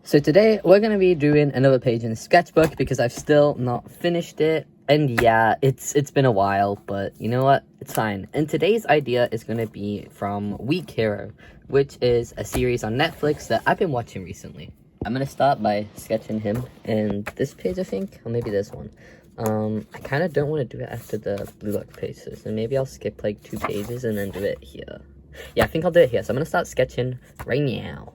So today we're going to be doing another page in the sketchbook because I've still not finished it. And yeah, it's been a while, but you know what? It's fine. And today's idea is going to be from Weak Hero, which is a series on Netflix that I've been watching recently. I'm going to start by sketching him in this page, I think, or maybe this one. I kind of don't want to do it after the blue lock pages, so maybe I'll skip like 2 pages and then do it here. Yeah, I think I'll do it here. So I'm going to start sketching right now.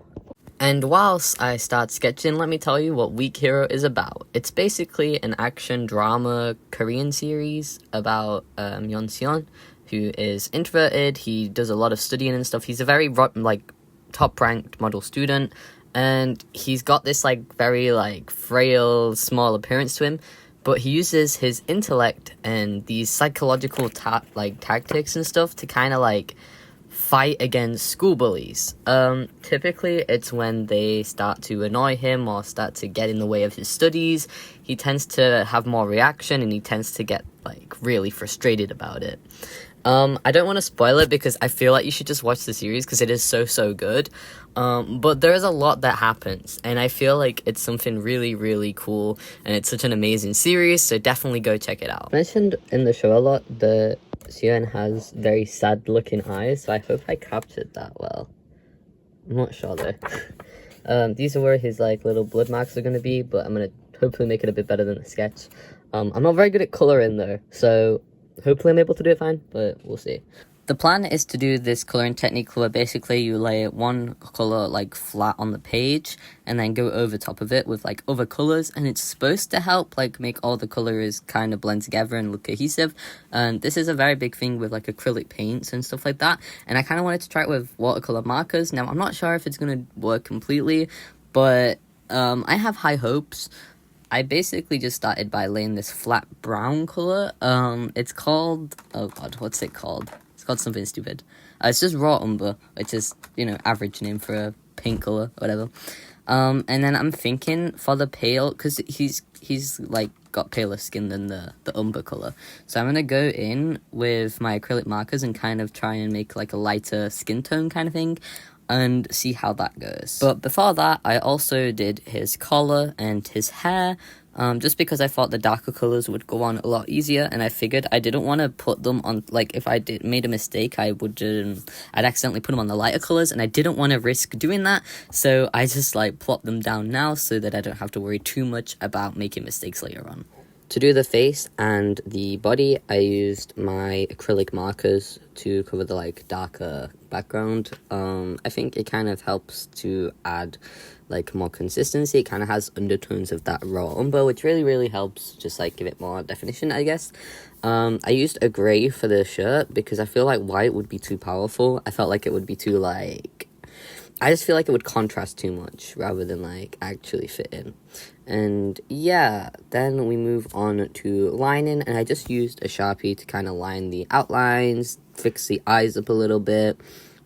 And whilst I start sketching, let me tell you what Weak Hero is about. It's basically an action drama Korean series about Yeon Seon, who is introverted. He does a lot of studying and stuff. He's a very top-ranked model student, and he's got this very frail, small appearance to him. But he uses his intellect and these psychological tactics and stuff to kind of fight against school bullies. Typically it's when they start to annoy him or start to get in the way of his studies. He tends to have more reaction and he tends to get really frustrated about it. I don't want to spoil it because I feel like you should just watch the series because it is so good. But there is a lot that happens, and I feel like it's something really cool, and it's such an amazing series, so definitely go check it out. Mentioned in the show a lot, the Seon has very sad looking eyes, so I hope I captured that well. I'm not sure though. These are where his little blood marks are going to be, but I'm going to hopefully make it a bit better than the sketch. I'm not very good at coloring though, so hopefully I'm able to do it fine, but we'll see. The plan is to do this coloring technique where basically you lay one color flat on the page and then go over top of it with other colors, and it's supposed to help make all the colors kind of blend together and look cohesive. And this is a very big thing with acrylic paints and stuff like that, and I kind of wanted to try it with watercolor markers. Now I'm not sure if it's going to work completely, but I have high hopes. I basically just started by laying this flat brown color. It's called, oh god, what's it called? It's called something stupid. It's just raw umber, which is, average name for a paint color, whatever. And then I'm thinking for the pale, because he's got paler skin than the umber color. So I'm gonna go in with my acrylic markers and kind of try and make a lighter skin tone kind of thing, and see how that goes. But before that, I also did his collar and his hair, just because I thought the darker colors would go on a lot easier, and I figured I didn't want to put them on, if I made a mistake, I'd accidentally put them on the lighter colors, and I didn't want to risk doing that, so I just plop them down now so that I don't have to worry too much about making mistakes later on. To do the face and the body, I used my acrylic markers to cover the darker background. I think it kind of helps to add more consistency. It kind of has undertones of that raw umber, which really helps just give it more definition, I guess. I used a grey for the shirt because I feel white would be too powerful. I felt it would be too I just feel it would contrast too much rather than actually fit in. And yeah, then we move on to lining, and I just used a Sharpie to kind of line the outlines, fix the eyes up a little bit,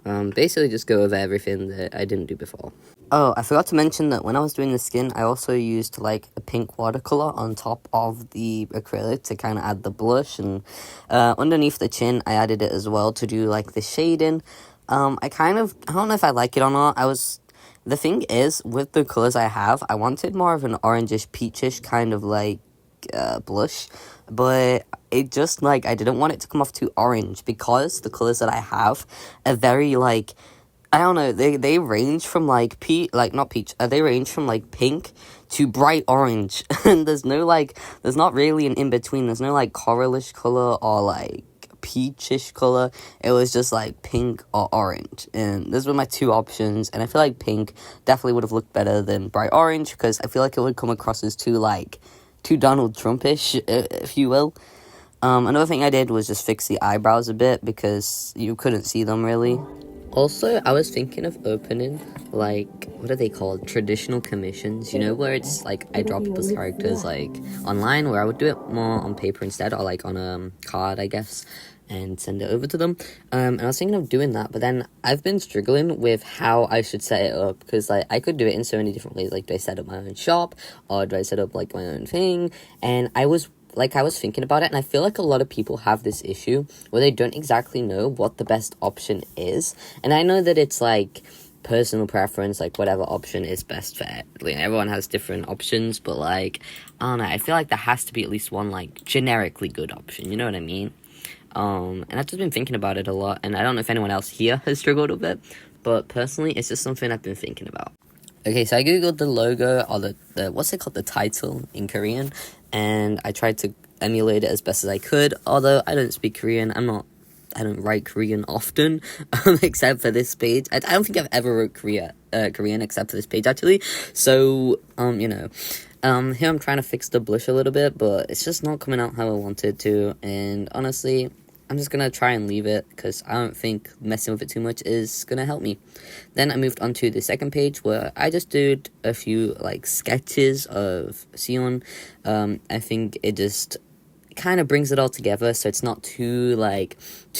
basically just go over everything that I didn't do before. Oh, I forgot to mention that when I was doing the skin, I also used a pink watercolor on top of the acrylic to kind of add the blush, and underneath the chin I added it as well to do the shading. I don't know if I like it or not. The thing is, with the colors I have, I wanted more of an orangish, peachish kind of blush, but it just I didn't want it to come off too orange because the colors that I have are very I don't know, they range from they range from pink to bright orange, and there's no there's not really an in between. There's no coralish color or peachish color. It was just pink or orange, and those were my 2 options, and I feel pink definitely would have looked better than bright orange because I feel it would come across as too Donald Trumpish, if you will. Another thing I did was just fix the eyebrows a bit because you couldn't see them really. Also, I was thinking of opening, what are they called? Traditional commissions, where it's, I draw people's characters, online, where I would do it more on paper instead, or, on a card, I guess, and send it over to them. And I was thinking of doing that, but then I've been struggling with how I should set it up, because, I could do it in so many different ways. Do I set up my own shop, or do I set up, my own thing? And I was thinking about it, and I feel a lot of people have this issue where they don't exactly know what the best option is. And I know that it's personal preference, like whatever option is best for everyone has different options, but like I don't know, I feel like there has to be at least one like generically good option, you know what I mean? And I've just been thinking about it a lot, and I don't know if anyone else here has struggled with it, but personally it's just something I've been thinking about. Okay, so I googled the logo, or the what's it called, the title in Korean, and I tried to emulate it as best as I could, although I don't speak Korean. I don't write Korean often, except for this page. I don't think I've ever wrote Korean except for this page, actually. So, you know, here I'm trying to fix the blush a little bit, but it's just not coming out how I wanted to, and honestly, I'm just gonna try and leave it, because I don't think messing with it too much is gonna help me. Then I moved on to the second page, where I just did a few, like, sketches of Sion. I think it just kind of brings it all together, so it's not too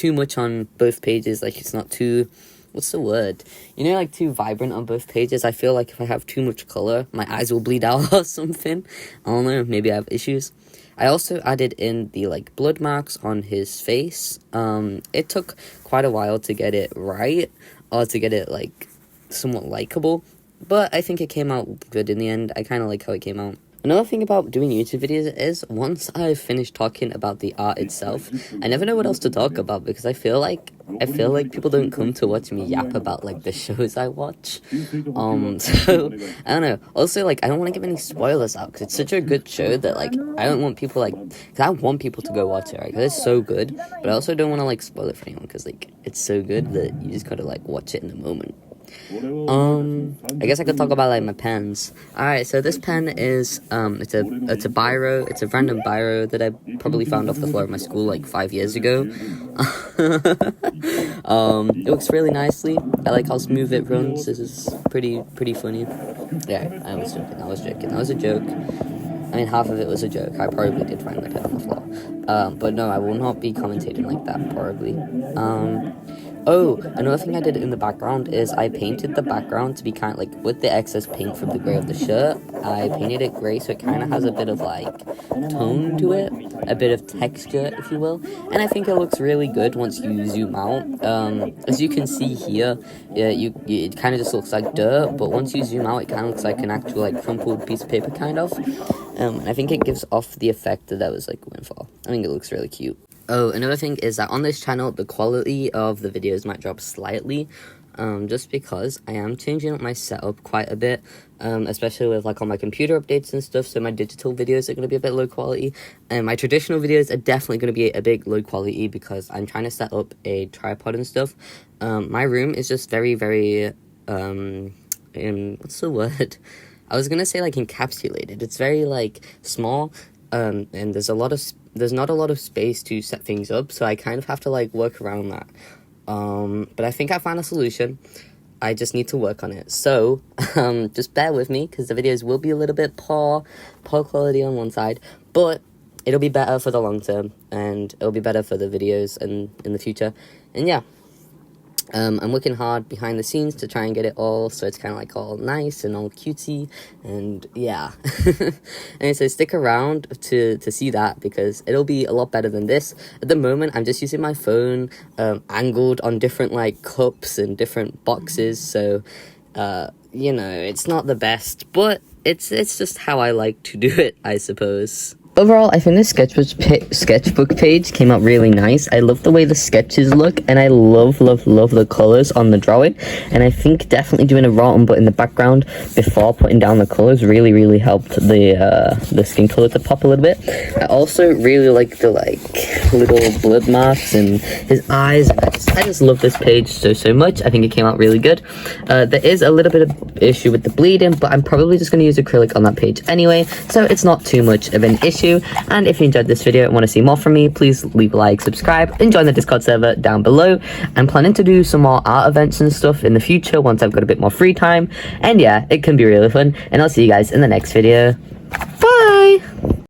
much on both pages, like, it's not too, what's the word, you know, like, too vibrant on both pages. I feel like if I have too much color, my eyes will bleed out or something. I don't know, maybe I have issues. I also added in the, like, blood marks on his face. It took quite a while to get it right, or to get it, like, somewhat likable, but I think it came out good in the end. I kind of like how it came out. Another thing about doing YouTube videos is, once I've finished talking about the art itself, I never know what else to talk about, because I feel like people don't come to watch me yap about, like, the shows I watch. So, I don't know. Also, like, I don't want to give any spoilers out, because it's such a good show that, like, I don't want people, like, because I want people to go watch it, right, because it's so good, but I also don't want to, like, spoil it for anyone, because, like, it's so good that you just gotta, like, watch it in the moment. I guess I could talk about, like, my pens. Alright, so this pen is, it's a biro. It's a random biro that I probably found off the floor of my school, like, 5 years ago. It works really nicely. I like how smooth it runs. This is pretty funny. Yeah, I was joking. That was a joke. I mean, half of it was a joke. I probably did find the pen on the floor. But no, I will not be commentating like that, probably. Oh, another thing I did in the background is I painted the background to be kind of like, with the excess paint from the grey of the shirt, I painted it grey so it kind of has a bit of, like, tone to it, a bit of texture, if you will, and I think it looks really good once you zoom out. As you can see here, it kind of just looks like dirt, but once you zoom out, it kind of looks like an actual, like, crumpled piece of paper, kind of, and I think it gives off the effect that I was, like, going for. I think it looks really cute. Oh, another thing is that on this channel, the quality of the videos might drop slightly, just because I am changing up my setup quite a bit, especially with, like, all my computer updates and stuff, so my digital videos are going to be a bit low quality, and my traditional videos are definitely going to be a bit low quality, because I'm trying to set up a tripod and stuff. My room is just very, very, what's the word? I was going to say, like, encapsulated. It's very, like, small, and there's not a lot of space to set things up, so I kind of have to, like, work around that. But I think I found a solution. I just need to work on it. So, just bear with me, because the videos will be a little bit poor quality on one side, but it'll be better for the long term, and it'll be better for the videos and in the future. And yeah. I'm working hard behind the scenes to try and get it all, so it's kind of, like, all nice and all cutesy, and yeah. And so stick around to see that, because it'll be a lot better than this. At the moment, I'm just using my phone, angled on different, like, cups and different boxes, so, you know, it's not the best, but it's just how I like to do it, I suppose. Overall, I think the sketchbook page came out really nice. I love the way the sketches look, and I love the colors on the drawing. And I think definitely doing a raw but in the background before putting down the colors really helped the skin color to pop a little bit. I also really like the, like, little blood marks and his eyes. I just love this page so much. I think it came out really good. There is a little bit of issue with the bleeding, but I'm probably just going to use acrylic on that page anyway, so it's not too much of an issue. And if you enjoyed this video and want to see more from me, please leave a like, subscribe, and join the Discord server down below. I'm planning to do some more art events and stuff in the future once I've got a bit more free time, and yeah, it can be really fun, and I'll see you guys in the next video. Bye!